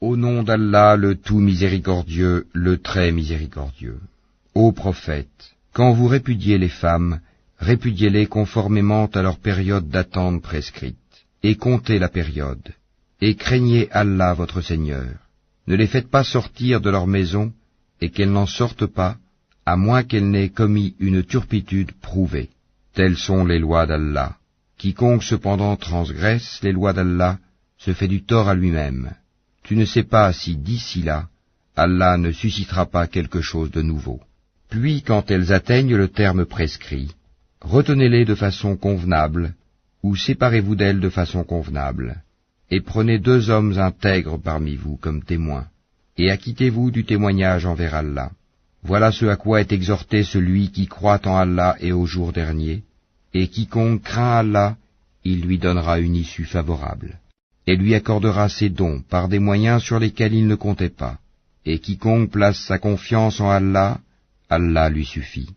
Au nom d'Allah, le tout miséricordieux, le très miséricordieux. Ô prophète, quand vous répudiez les femmes, répudiez-les conformément à leur période d'attente prescrite, et comptez la période, et craignez Allah votre Seigneur. Ne les faites pas sortir de leur maison, et qu'elles n'en sortent pas, à moins qu'elles n'aient commis une turpitude prouvée. Telles sont les lois d'Allah. Quiconque cependant transgresse les lois d'Allah se fait du tort à lui-même. Tu ne sais pas si d'ici là, Allah ne suscitera pas quelque chose de nouveau. Puis, quand elles atteignent le terme prescrit, retenez-les de façon convenable, ou séparez-vous d'elles de façon convenable, et prenez 2 hommes intègres parmi vous comme témoins, et acquittez-vous du témoignage envers Allah. Voilà ce à quoi est exhorté celui qui croit en Allah et au jour dernier, et quiconque craint Allah, il lui donnera une issue favorable, et lui accordera ses dons par des moyens sur lesquels il ne comptait pas. Et quiconque place sa confiance en Allah, Allah lui suffit.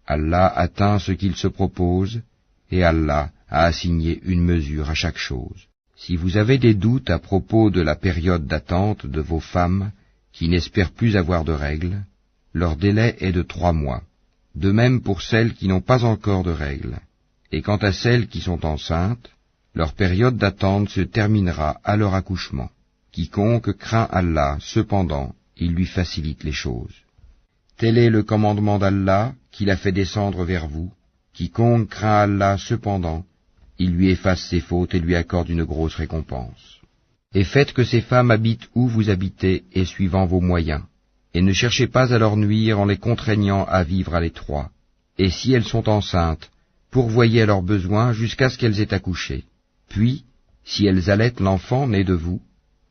Allah atteint ce qu'il se propose, et Allah a assigné une mesure à chaque chose. Si vous avez des doutes à propos de la période d'attente de vos femmes, qui n'espèrent plus avoir de règles, leur délai est de 3 mois. De même pour celles qui n'ont pas encore de règles. Et quant à celles qui sont enceintes, leur période d'attente se terminera à leur accouchement. Quiconque craint Allah, cependant, il lui facilite les choses. Tel est le commandement d'Allah qu'il a fait descendre vers vous. Quiconque craint Allah, cependant, il lui efface ses fautes et lui accorde une grosse récompense. Et faites que ces femmes habitent où vous habitez et suivant vos moyens, et ne cherchez pas à leur nuire en les contraignant à vivre à l'étroit. Et si elles sont enceintes, pourvoyez à leurs besoins jusqu'à ce qu'elles aient accouché. Puis, si elles allaitent l'enfant né de vous,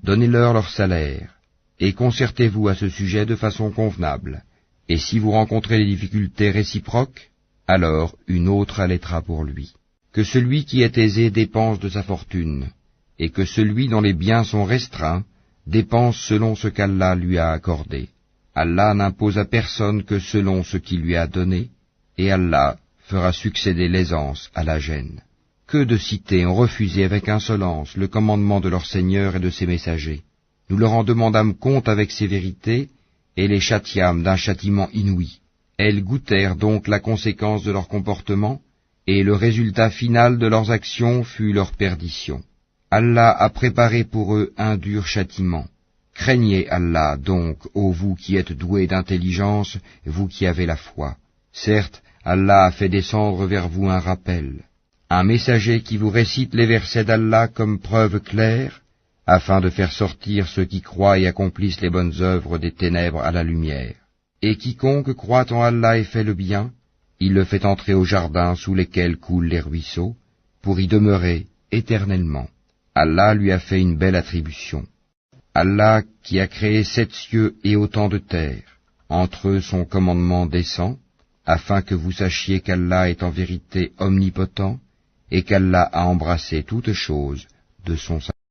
donnez-leur leur salaire, et concertez-vous à ce sujet de façon convenable. Et si vous rencontrez des difficultés réciproques, alors une autre allaitera pour lui. Que celui qui est aisé dépense de sa fortune, et que celui dont les biens sont restreints dépense selon ce qu'Allah lui a accordé. Allah n'impose à personne que selon ce qu'il lui a donné, et Allah fera succéder l'aisance à la gêne. Que de cités ont refusé avec insolence le commandement de leur Seigneur et de ses messagers. Nous leur en demandâmes compte avec sévérité, et les châtiâmes d'un châtiment inouï. Elles goûtèrent donc la conséquence de leur comportement, et le résultat final de leurs actions fut leur perdition. Allah a préparé pour eux un dur châtiment. Craignez Allah donc, ô vous qui êtes doués d'intelligence, vous qui avez la foi. Certes, Allah a fait descendre vers vous un rappel, un messager qui vous récite les versets d'Allah comme preuve claire, afin de faire sortir ceux qui croient et accomplissent les bonnes œuvres des ténèbres à la lumière. Et quiconque croit en Allah et fait le bien, il le fait entrer au jardin sous lesquels coulent les ruisseaux, pour y demeurer éternellement. Allah lui a fait une belle attribution. Allah qui a créé 7 cieux et autant de terre, entre eux son commandement descend, afin que vous sachiez qu'Allah est en vérité omnipotent, et qu'Allah a embrassé toutes choses de son savoir.